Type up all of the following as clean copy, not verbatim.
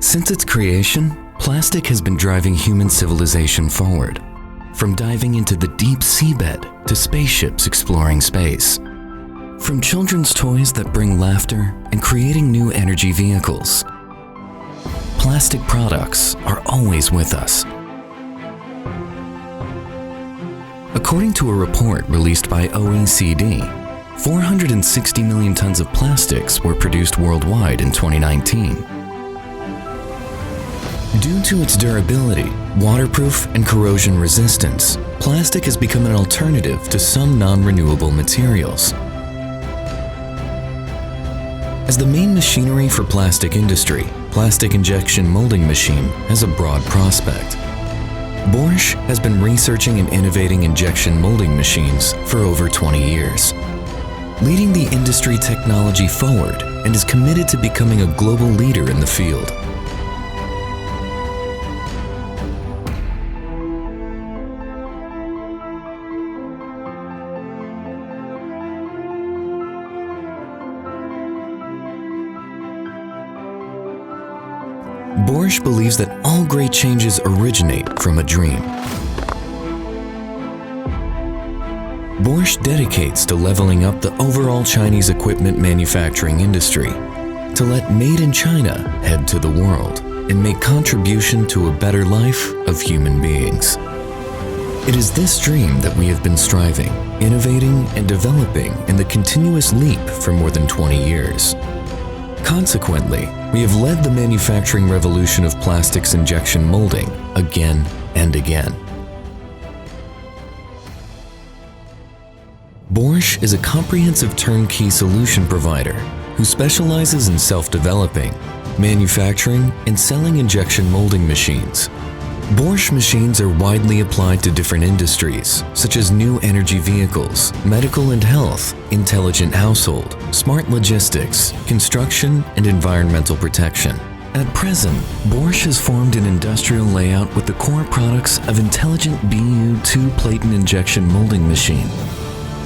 Since its creation, plastic has been driving human civilization forward, from diving into the deep seabed to spaceships exploring space. From children's toys that bring laughter and creating new energy vehicles, plastic products are always with us. According to a report released by OECD, 460 million tons of plastics were produced worldwide in 2019. Due to its durability, waterproof, and corrosion resistance, plastic has become an alternative to some non-renewable materials. As the main machinery for plastic industry, plastic injection molding machine has a broad prospect. Borche has been researching and innovating injection molding machines for over 20 years, leading the industry technology forward, and is committed to becoming a global leader in the field. Borche believes that all great changes originate from a dream. Borche dedicates to leveling up the overall Chinese equipment manufacturing industry, to let Made in China head to the world and make contribution to a better life of human beings. It is this dream that we have been striving, innovating, and developing in the continuous leap for more than 20 years. Consequently, we have led the manufacturing revolution of plastics injection molding again and again. Borche is a comprehensive turnkey solution provider who specializes in self-developing, manufacturing, and selling injection molding machines. Borche machines are widely applied to different industries, such as new energy vehicles, medical and health, intelligent household, smart logistics, construction, and environmental protection. At present, Borche has formed an industrial layout with the core products of Intelligent BU Two Platen injection molding machine,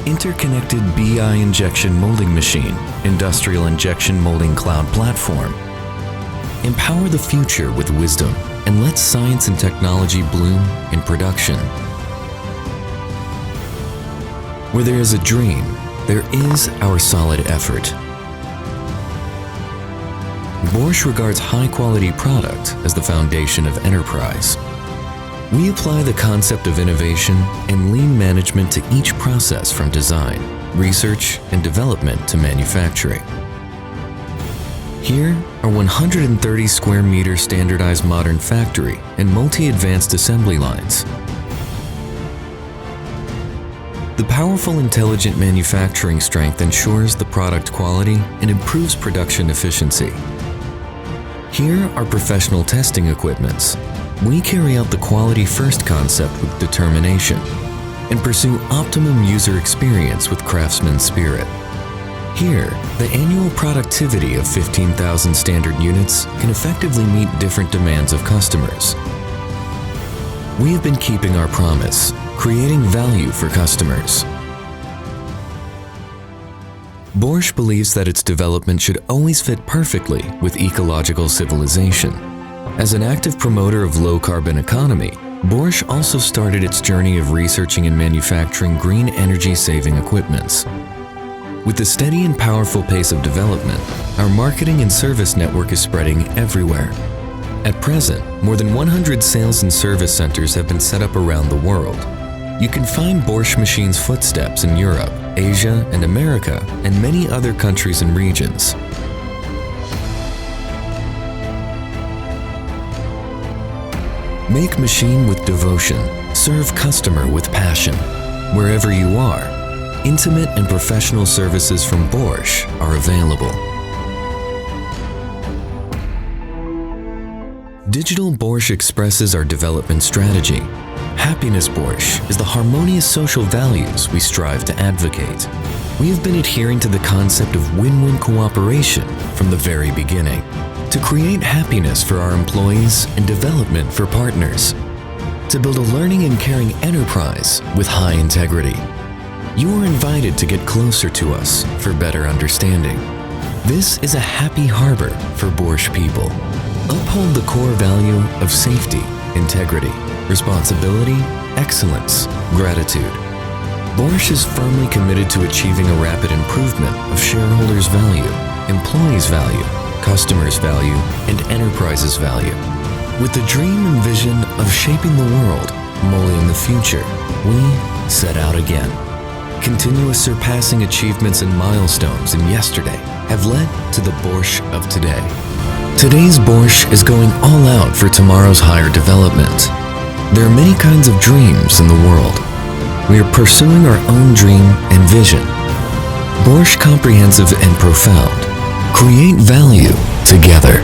interconnected BI injection molding machine, industrial injection molding cloud platform. Empower the future with wisdom and let science and technology bloom in production. Where there is a dream, there is our solid effort. Borche regards high-quality product as the foundation of enterprise. We apply the concept of innovation and lean management to each process, from design, research, and development to manufacturing. Here are 130 square meter standardized modern factory and multi-advanced assembly lines. The powerful intelligent manufacturing strength ensures the product quality and improves production efficiency. Here are professional testing equipments. We carry out the quality first concept with determination and pursue optimum user experience with craftsman spirit. Here, the annual productivity of 15,000 standard units can effectively meet different demands of customers. We have been keeping our promise, creating value for customers. Borche believes that its development should always fit perfectly with ecological civilization. As an active promoter of low-carbon economy, Borche also started its journey of researching and manufacturing green energy-saving equipments. With the steady and powerful pace of development, our marketing and service network is spreading everywhere. At present, more than 100 sales and service centers have been set up around the world. You can find Borche machines' footsteps in Europe, Asia, and America, and many other countries and regions. Make machine with devotion, serve customer with passion. Wherever you are, intimate and professional services from Borche are available. Digital Borche expresses our development strategy. Happiness Borche is the harmonious social values we strive to advocate. We have been adhering to the concept of win-win cooperation from the very beginning, to create happiness for our employees and development for partners, to build a learning and caring enterprise with high integrity. You are invited to get closer to us for better understanding. This is a happy harbor for Borche people. uphold the core value of safety, integrity, responsibility, excellence, gratitude. Borch is firmly committed to achieving a rapid improvement of shareholders' value, employees' value, customers' value, and enterprises' value. With the dream and vision of shaping the world, molding the future, we set out again. Continuous surpassing achievements and milestones in yesterday have led to the Borch of today. Today's Borch is going all out for tomorrow's higher development. There are many kinds of dreams in the world. We are pursuing our own dream and vision. Borch Comprehensive and Profound. Create value together.